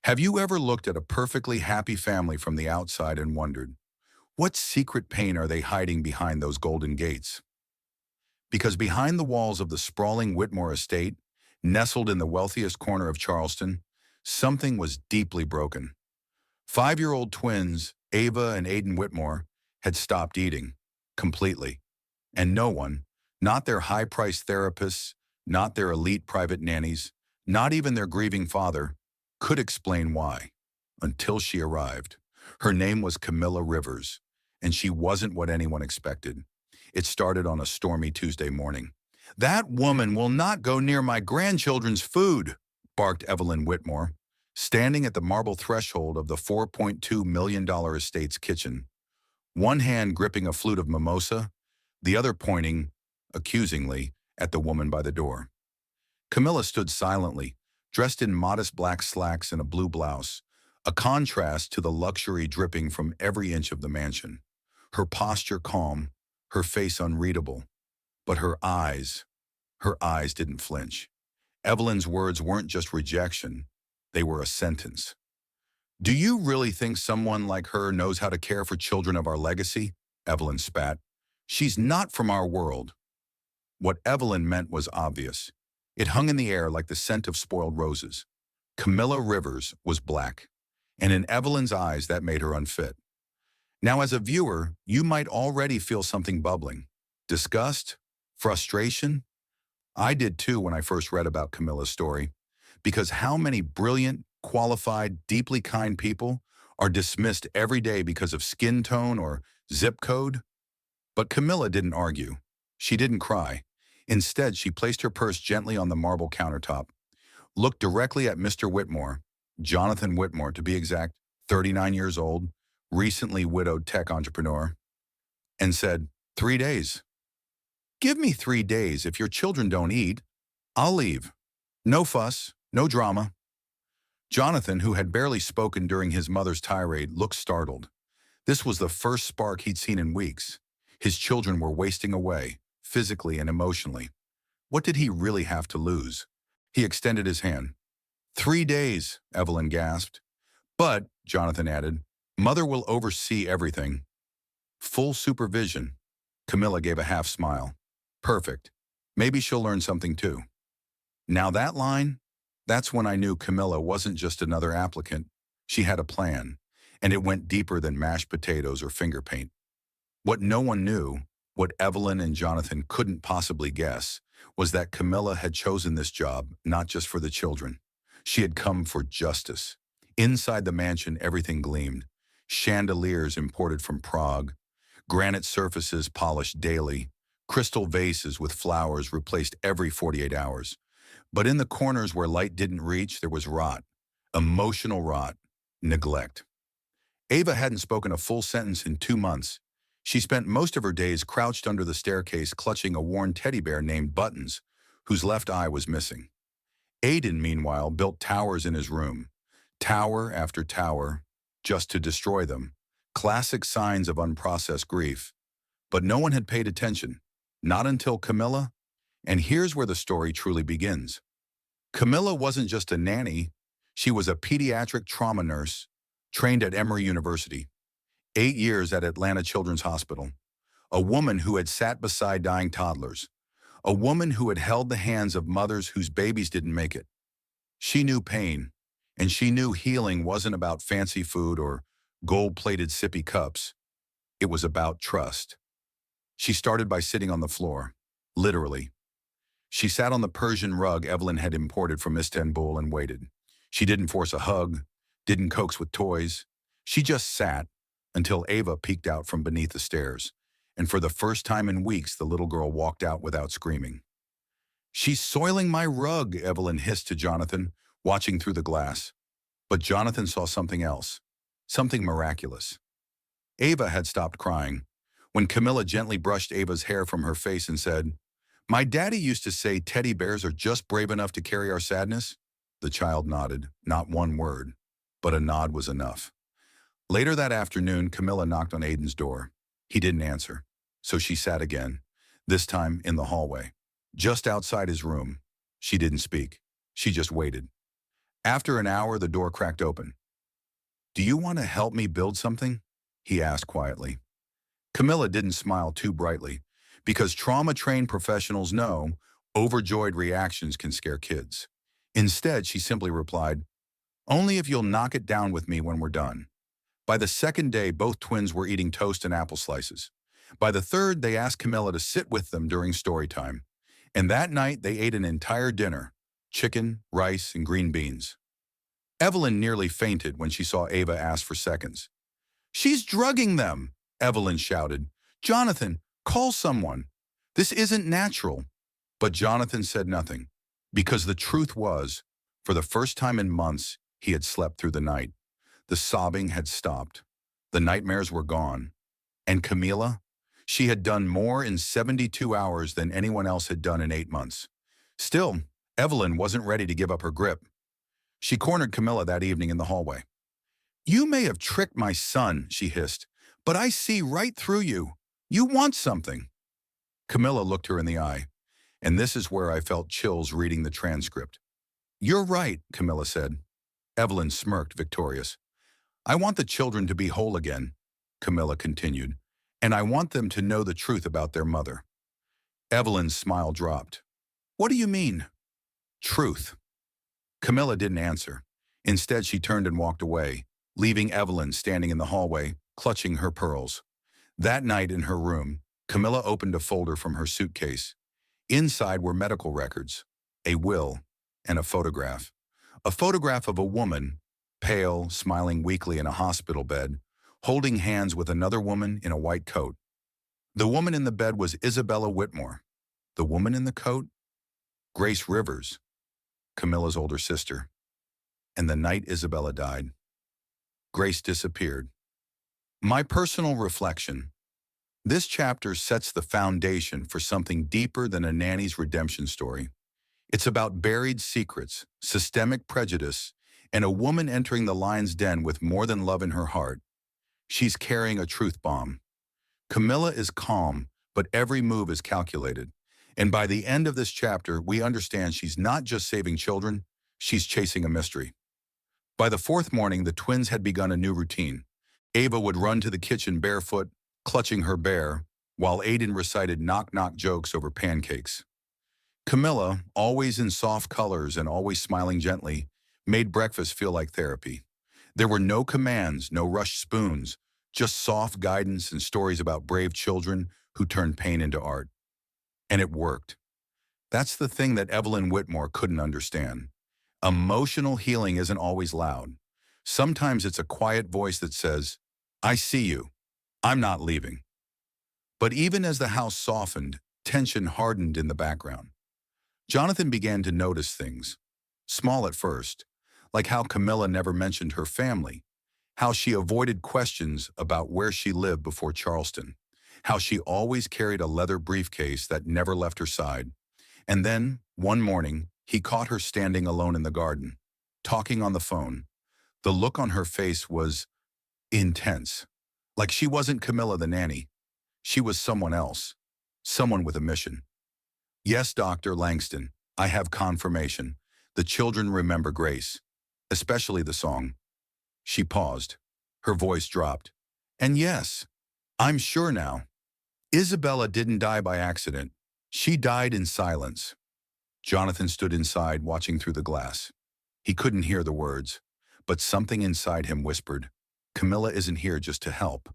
Have you ever looked at a perfectly happy family from the outside and wondered, what secret pain are they hiding behind those golden gates? Because behind the walls of the sprawling Whitmore estate, nestled in the wealthiest corner of Charleston, something was deeply broken. 5-year-old twins, Ava and Aiden Whitmore, had stopped eating, completely. And no one, not their high-priced therapists, not their elite private nannies, not even their grieving father, could explain why, until she arrived. Her name was Camila Rivers, and she wasn't what anyone expected. It started on a stormy Tuesday morning. "That woman will not go near my grandchildren's food," barked Evelyn Whitmore, standing at the marble threshold of the $4.2 million estate's kitchen, one hand gripping a flute of mimosa, the other pointing, accusingly, at the woman by the door. Camilla stood silently, dressed in modest black slacks and a blue blouse, a contrast to the luxury dripping from every inch of the mansion. Her posture calm, her face unreadable, but her eyes didn't flinch. Evelyn's words weren't just rejection, they were a sentence. "Do you really think someone like her knows how to care for children of our legacy?" Evelyn spat. "She's not from our world." What Evelyn meant was obvious. It hung in the air like the scent of spoiled roses. Camilla Rivers was black, and in Evelyn's eyes that made her unfit. Now as a viewer, you might already feel something bubbling. Disgust? Frustration? I did too when I first read about Camilla's story, because how many brilliant, qualified, deeply kind people are dismissed every day because of skin tone or zip code? But Camilla didn't argue. She didn't cry. Instead, she placed her purse gently on the marble countertop, looked directly at Mr. Whitmore, Jonathan Whitmore to be exact, 39 years old, recently widowed tech entrepreneur, and said, "3 days. Give me 3 days. If your children don't eat, I'll leave. No fuss, no drama." Jonathan, who had barely spoken during his mother's tirade, looked startled. This was the first spark he'd seen in weeks. His children were wasting away, physically and emotionally. What did he really have to lose? He extended his hand. "3 days," Evelyn gasped. "But," Jonathan added, "Mother will oversee everything." "Full supervision." Camilla gave a half smile. "Perfect. Maybe she'll learn something too." Now that line, that's when I knew Camilla wasn't just another applicant. She had a plan, and it went deeper than mashed potatoes or finger paint. What no one knew, what Evelyn and Jonathan couldn't possibly guess, was that Camilla had chosen this job not just for the children. She had come for justice. Inside the mansion, everything gleamed. Chandeliers imported from Prague, granite surfaces polished daily, crystal vases with flowers replaced every 48 hours. But in the corners where light didn't reach, there was rot, emotional rot, neglect. Ava hadn't spoken a full sentence in 2 months. She spent most of her days crouched under the staircase clutching a worn teddy bear named Buttons, whose left eye was missing. Aiden, meanwhile, built towers in his room, tower after tower, just to destroy them. Classic signs of unprocessed grief. But no one had paid attention, not until Camilla. And here's where the story truly begins. Camilla wasn't just a nanny, she was a pediatric trauma nurse, trained at Emory University, 8 years at Atlanta Children's Hospital, a woman who had sat beside dying toddlers, a woman who had held the hands of mothers whose babies didn't make it. She knew pain, and she knew healing wasn't about fancy food or gold-plated sippy cups. It was about trust. She started by sitting on the floor, literally. She sat on the Persian rug Evelyn had imported from Istanbul and waited. She didn't force a hug, didn't coax with toys. She just sat until Ava peeked out from beneath the stairs, and for the first time in weeks, the little girl walked out without screaming. "She's soiling my rug," Evelyn hissed to Jonathan, watching through the glass. But Jonathan saw something else, something miraculous. Ava had stopped crying. When Camilla gently brushed Ava's hair from her face and said, "My daddy used to say teddy bears are just brave enough to carry our sadness," the child nodded, not one word, but a nod was enough. Later that afternoon, Camilla knocked on Aiden's door. He didn't answer, so she sat again, this time in the hallway, just outside his room. She didn't speak. She just waited. After an hour, the door cracked open. "Do you want to help me build something?" he asked quietly. Camila didn't smile too brightly, because trauma-trained professionals know overjoyed reactions can scare kids. Instead, she simply replied, "Only if you'll knock it down with me when we're done." By the second day, both twins were eating toast and apple slices. By the third, they asked Camilla to sit with them during story time. And that night, they ate an entire dinner: chicken, rice, and green beans. Evelyn nearly fainted when she saw Ava ask for seconds. "She's drugging them!" Evelyn shouted. "Jonathan, call someone. This isn't natural." But Jonathan said nothing, because the truth was, for the first time in months, he had slept through the night. The sobbing had stopped. The nightmares were gone. And Camila? She had done more in 72 hours than anyone else had done in 8 months. Still, Evelyn wasn't ready to give up her grip. She cornered Camila that evening in the hallway. "You may have tricked my son," she hissed, "but I see right through you. You want something." Camila looked her in the eye, and this is where I felt chills reading the transcript. "You're right," Camila said. Evelyn smirked, victorious. "I want the children to be whole again," Camila continued, "and I want them to know the truth about their mother." Evelyn's smile dropped. "What do you mean?" "Truth." Camila didn't answer. Instead, she turned and walked away, leaving Evelyn standing in the hallway, clutching her pearls. That night in her room, Camila opened a folder from her suitcase. Inside were medical records, a will, and a photograph. A photograph of a woman, pale, smiling weakly in a hospital bed, holding hands with another woman in a white coat. The woman in the bed was Isabella Whitmore. The woman in the coat? Grace Rivers, Camila's older sister. And the night Isabella died, Grace disappeared. My personal reflection. This chapter sets the foundation for something deeper than a nanny's redemption story. It's about buried secrets, systemic prejudice, and a woman entering the lion's den with more than love in her heart. She's carrying a truth bomb. Camila is calm, but every move is calculated. And by the end of this chapter, we understand she's not just saving children, she's chasing a mystery. By the fourth morning, the twins had begun a new routine. Ava would run to the kitchen barefoot, clutching her bear, while Aiden recited knock-knock jokes over pancakes. Camila, always in soft colors and always smiling gently, made breakfast feel like therapy. There were no commands, no rushed spoons, just soft guidance and stories about brave children who turned pain into art. And it worked. That's the thing that Evelyn Whitmore couldn't understand. Emotional healing isn't always loud. Sometimes it's a quiet voice that says, "I see you. I'm not leaving." But even as the house softened, tension hardened in the background. Jonathan began to notice things, small at first, like how Camila never mentioned her family, how she avoided questions about where she lived before Charleston, how she always carried a leather briefcase that never left her side. And then, one morning, he caught her standing alone in the garden, talking on the phone. The look on her face was intense, like she wasn't Camila the nanny. She was someone else, someone with a mission. "Yes, Dr. Langston, I have confirmation. The children remember Grace, especially the song." She paused. Her voice dropped. "And yes, I'm sure now. Isabella didn't die by accident. She died in silence." Jonathan stood inside, watching through the glass. He couldn't hear the words, but something inside him whispered, "Camila isn't here just to help."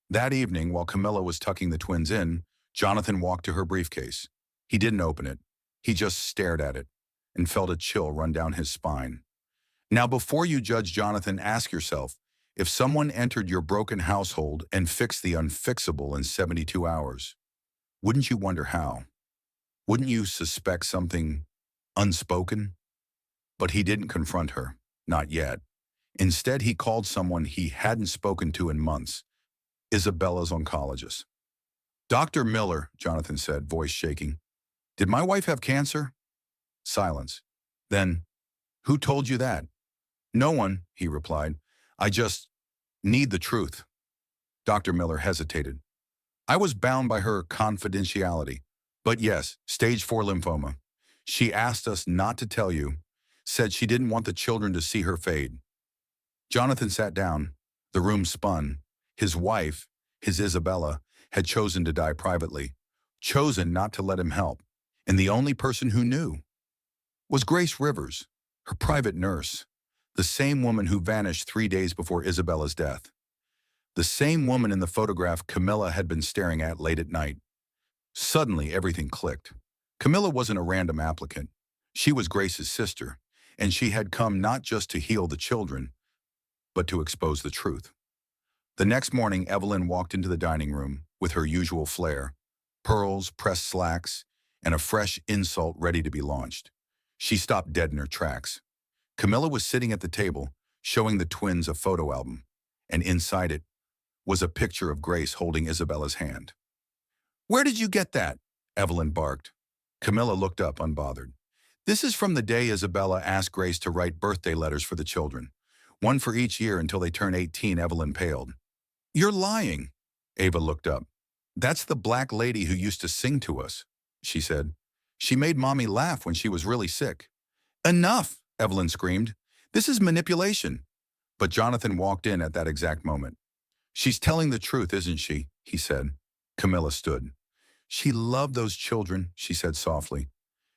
That evening, while Camila was tucking the twins in, Jonathan walked to her briefcase. He didn't open it. He just stared at it and felt a chill run down his spine. Now, before you judge Jonathan, ask yourself, if someone entered your broken household and fixed the unfixable in 72 hours, wouldn't you wonder how? Wouldn't you suspect something unspoken? But he didn't confront her, not yet. Instead, he called someone he hadn't spoken to in months, Isabella's oncologist. "Dr. Miller," Jonathan said, voice shaking. "Did my wife have cancer?" Silence. Then, "Who told you that?" "No one," he replied. "I just need the truth." Dr. Miller hesitated. "I was bound by her confidentiality. But yes, stage 4 lymphoma. She asked us not to tell you. said she didn't want the children to see her fade. Jonathan sat down. The room spun. His wife, his Isabella, had chosen to die privately, chosen not to let him help. And the only person who knew was Grace Rivers, her private nurse, the same woman who vanished 3 days before Isabella's death. The same woman in the photograph Camila had been staring at late at night. Suddenly, everything clicked. Camila wasn't a random applicant. She was Grace's sister, and she had come not just to heal the children, but to expose the truth. The next morning, Evelyn walked into the dining room with her usual flair, pearls, pressed slacks, and a fresh insult ready to be launched. She stopped dead in her tracks. Camila was sitting at the table, showing the twins a photo album, and inside it was a picture of Grace holding Isabella's hand. "Where did you get that?" Evelyn barked. Camila looked up, unbothered. "This is from the day Isabella asked Grace to write birthday letters for the children. One for each year until they turn 18, Evelyn paled. "You're lying." Ava looked up. "That's the black lady who used to sing to us," she said. "She made Mommy laugh when she was really sick." "Enough!" Evelyn screamed. "This is manipulation." But Jonathan walked in at that exact moment. "She's telling the truth, isn't she?" he said. Camila stood. "She loved those children," she said softly.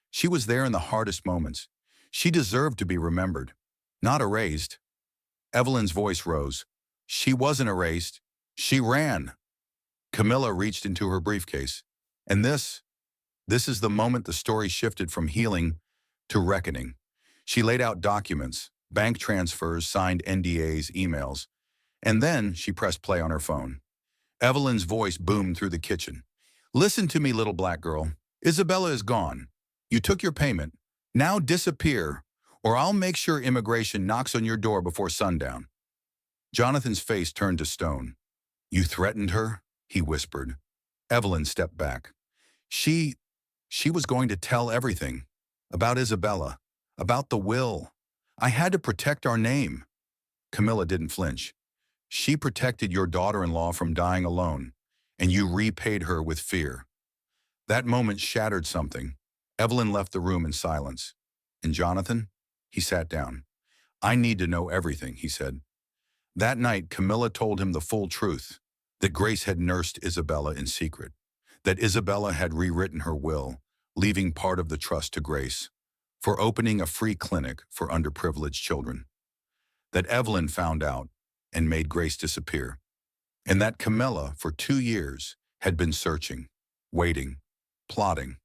"She was there in the hardest moments. She deserved to be remembered, not erased." Evelyn's voice rose. "She wasn't erased. She ran." Camila reached into her briefcase. And this is the moment the story shifted from healing to reckoning. She laid out documents, bank transfers, signed NDAs, emails, and then she pressed play on her phone. Evelyn's voice boomed through the kitchen. "Listen to me, little black girl. Isabella is gone. You took your payment. Now disappear, or I'll make sure immigration knocks on your door before sundown." Jonathan's face turned to stone. "You threatened her?" he whispered. Evelyn stepped back. She was going to tell everything. About Isabella. About the will. I had to protect our name." Camila didn't flinch. "She protected your daughter-in-law from dying alone, and you repaid her with fear." That moment shattered something. Evelyn left the room in silence. And Jonathan? He sat down. "I need to know everything," he said. That night, Camila told him the full truth, that Grace had nursed Isabella in secret, that Isabella had rewritten her will, leaving part of the trust to Grace, for opening a free clinic for underprivileged children, that Evelyn found out and made Grace disappear, and that Camila, for 2 years, had been searching, waiting, plotting.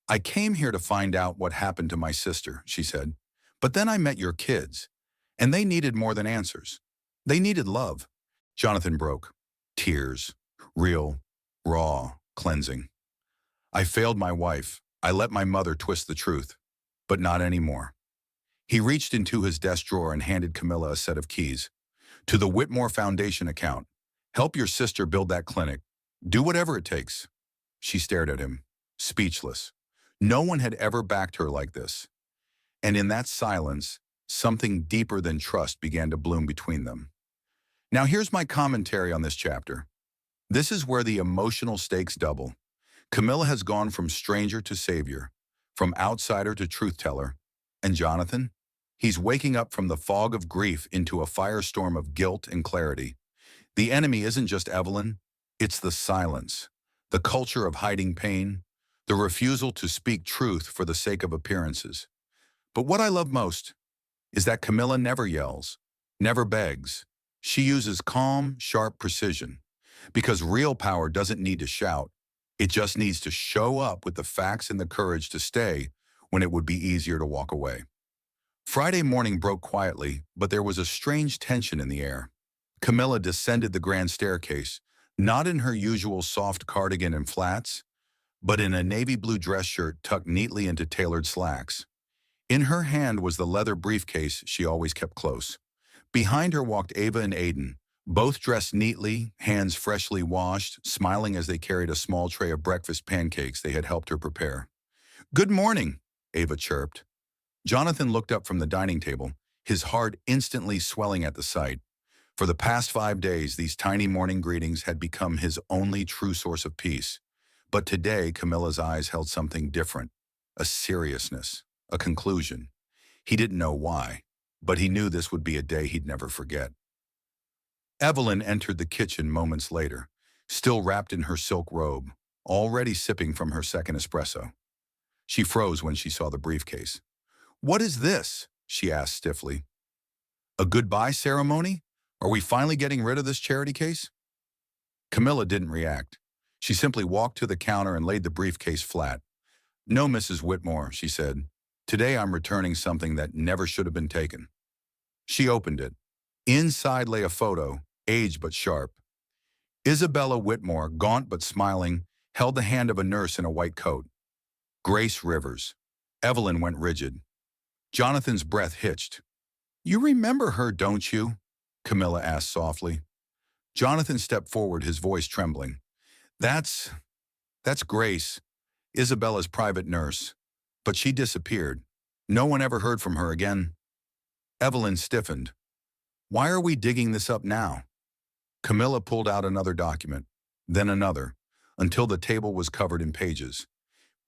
"I came here to find out what happened to my sister," she said. "But then I met your kids, and they needed more than answers. They needed love." Jonathan broke. Tears. Real, raw, cleansing. "I failed my wife. I let my mother twist the truth. But not anymore." He reached into his desk drawer and handed Camila a set of keys. "To the Whitmore Foundation account. Help your sister build that clinic. Do whatever it takes." She stared at him, speechless. No one had ever backed her like this. And in that silence, something deeper than trust began to bloom between them. Now here's my commentary on this chapter. This is where the emotional stakes double. Camila has gone from stranger to savior, from outsider to truth-teller. And Jonathan? He's waking up from the fog of grief into a firestorm of guilt and clarity. The enemy isn't just Evelyn, it's the silence, the culture of hiding pain, the refusal to speak truth for the sake of appearances. But what I love most is that Camila never yells, never begs. She uses calm, sharp precision. Because real power doesn't need to shout. It just needs to show up with the facts and the courage to stay when it would be easier to walk away. Friday morning broke quietly, but there was a strange tension in the air. Camila descended the grand staircase, not in her usual soft cardigan and flats, but in a navy blue dress shirt tucked neatly into tailored slacks. In her hand was the leather briefcase she always kept close. Behind her walked Ava and Aiden, both dressed neatly, hands freshly washed, smiling as they carried a small tray of breakfast pancakes they had helped her prepare. "Good morning," Ava chirped. Jonathan looked up from the dining table, his heart instantly swelling at the sight. For the past 5 days, these tiny morning greetings had become his only true source of peace. But today, Camilla's eyes held something different, a seriousness, a conclusion. He didn't know why, but he knew this would be a day he'd never forget. Evelyn entered the kitchen moments later, still wrapped in her silk robe, already sipping from her second espresso. She froze when she saw the briefcase. "What is this?" she asked stiffly. "A goodbye ceremony? Are we finally getting rid of this charity case?" Camila didn't react. She simply walked to the counter and laid the briefcase flat. "No, Mrs. Whitmore," she said. "Today I'm returning something that never should have been taken." She opened it. Inside lay a photo, aged but sharp. Isabella Whitmore, gaunt but smiling, held the hand of a nurse in a white coat. Grace Rivers. Evelyn went rigid. Jonathan's breath hitched. "You remember her, don't you?" Camila asked softly. Jonathan stepped forward, his voice trembling. That's Grace, Isabella's private nurse. But she disappeared. No one ever heard from her again." Evelyn stiffened. "Why are we digging this up now?" Camila pulled out another document, then another, until the table was covered in pages.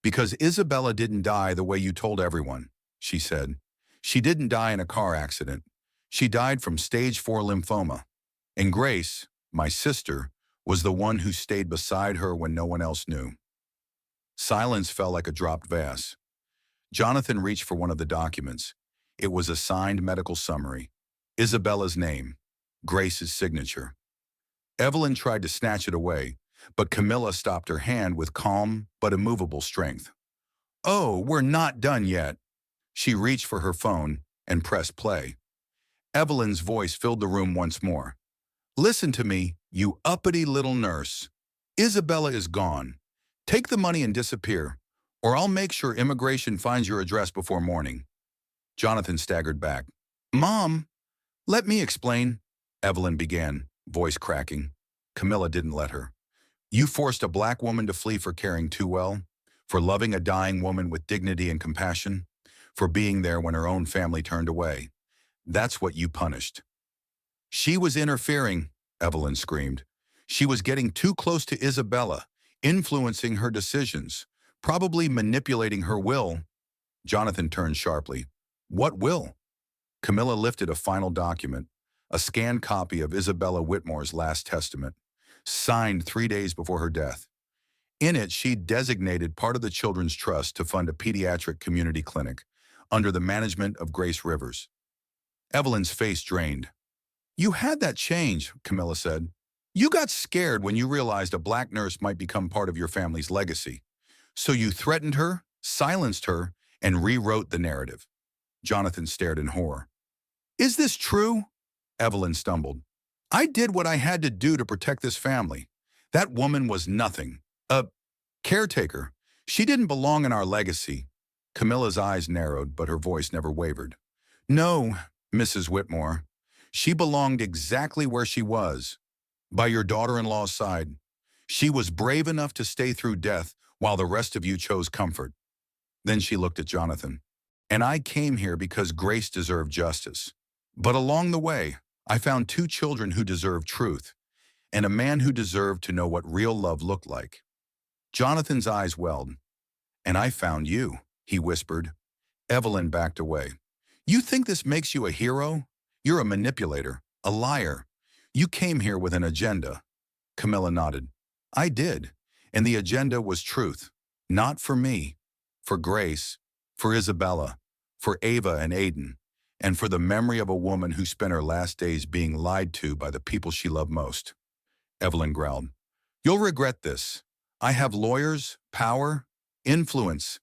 "Because Isabella didn't die the way you told everyone," she said. "She didn't die in a car accident. She died from stage 4 lymphoma. And Grace, my sister, was the one who stayed beside her when no one else knew." Silence fell like a dropped vase. Jonathan reached for one of the documents. It was a signed medical summary. Isabella's name, Grace's signature. Evelyn tried to snatch it away, but Camila stopped her hand with calm but immovable strength. "Oh, we're not done yet." She reached for her phone and pressed play. Evelyn's voice filled the room once more. "Listen to me, you uppity little nurse. Isabella is gone. Take the money and disappear, or I'll make sure immigration finds your address before morning." Jonathan staggered back. "Mom, let me explain," Evelyn began, voice cracking. Camila didn't let her. "You forced a black woman to flee for caring too well, for loving a dying woman with dignity and compassion, for being there when her own family turned away. That's what you punished." "She was interfering," Evelyn screamed. "She was getting too close to Isabella, influencing her decisions, probably manipulating her will." Jonathan turned sharply. "What will?" Camila lifted a final document, a scanned copy of Isabella Whitmore's last testament, signed 3 days before her death. In it, she designated part of the Children's Trust to fund a pediatric community clinic under the management of Grace Rivers. Evelyn's face drained. "You had that change," Camila said. "You got scared when you realized a black nurse might become part of your family's legacy. So you threatened her, silenced her, and rewrote the narrative." Jonathan stared in horror. "Is this true?" Evelyn stumbled. "I did what I had to do to protect this family. That woman was nothing. A caretaker. She didn't belong in our legacy." Camilla's eyes narrowed, but her voice never wavered. "No, Mrs. Whitmore. She belonged exactly where she was, by your daughter-in-law's side. She was brave enough to stay through death while the rest of you chose comfort." Then she looked at Jonathan. "And I came here because Grace deserved justice. But along the way, I found 2 children who deserved truth, and a man who deserved to know what real love looked like." Jonathan's eyes welled. "And I found you," he whispered. Evelyn backed away. "You think this makes you a hero? You're a manipulator, a liar. You came here with an agenda." Camila nodded. "I did, and the agenda was truth. Not for me, for Grace, for Isabella, for Ava and Aiden, and for the memory of a woman who spent her last days being lied to by the people she loved most." Evelyn growled. "You'll regret this. I have lawyers, power, influence."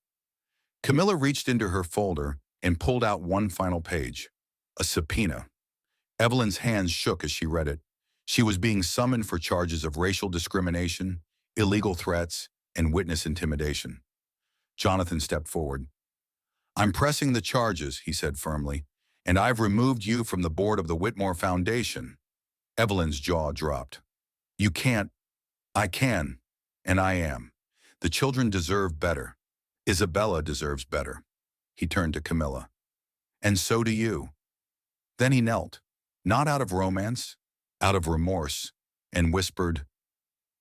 Camila reached into her folder and pulled out one final page. A subpoena. Evelyn's hands shook as she read it. She was being summoned for charges of racial discrimination, illegal threats, and witness intimidation. Jonathan stepped forward. "I'm pressing the charges," he said firmly, "and I've removed you from the board of the Whitmore Foundation." Evelyn's jaw dropped. "You can't." "I can, and I am. The children deserve better. Isabella deserves better." He turned to Camila. "And so do you." Then he knelt, not out of romance, out of remorse, and whispered,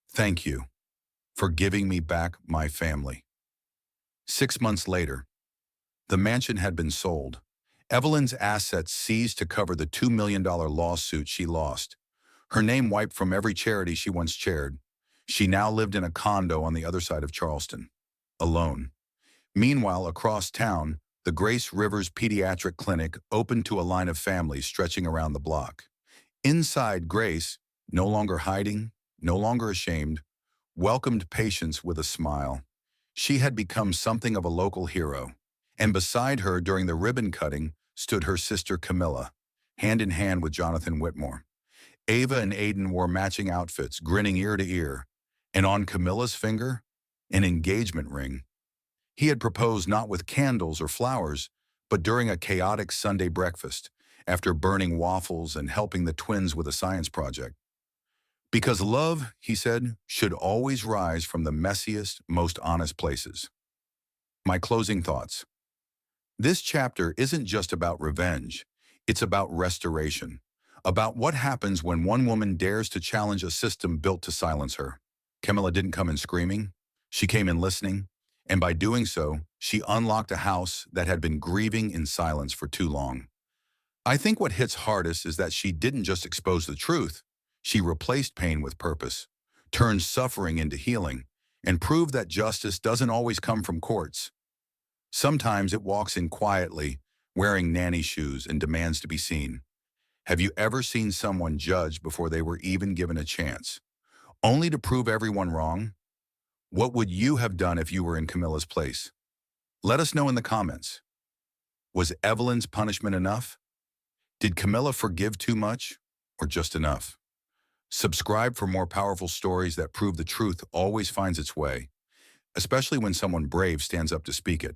"Thank you for giving me back my family." 6 months later, the mansion had been sold. Evelyn's assets seized to cover the $2 million lawsuit she lost. Her name wiped from every charity she once chaired. She now lived in a condo on the other side of Charleston, alone. Meanwhile, across town, the Grace Rivers Pediatric Clinic opened to a line of families stretching around the block. Inside, Grace, no longer hiding, no longer ashamed, welcomed patients with a smile. She had become something of a local hero. And beside her during the ribbon cutting stood her sister Camila, hand in hand with Jonathan Whitmore. Ava and Aiden wore matching outfits, grinning ear to ear. And on Camila's finger, an engagement ring. He had proposed not with candles or flowers, but during a chaotic Sunday breakfast, after burning waffles and helping the twins with a science project. Because love, he said, should always rise from the messiest, most honest places. My closing thoughts. This chapter isn't just about revenge. It's about restoration. About what happens when one woman dares to challenge a system built to silence her. Camila didn't come in screaming. She came in listening. And by doing so, she unlocked a house that had been grieving in silence for too long. I think what hits hardest is that she didn't just expose the truth. She replaced pain with purpose, turned suffering into healing, and proved that justice doesn't always come from courts. Sometimes it walks in quietly, wearing nanny shoes and demands to be seen. Have you ever seen someone judged before they were even given a chance, only to prove everyone wrong? What would you have done if you were in Camila's place? Let us know in the comments. Was Evelyn's punishment enough? Did Camila forgive too much or just enough? Subscribe for more powerful stories that prove the truth always finds its way, especially when someone brave stands up to speak it.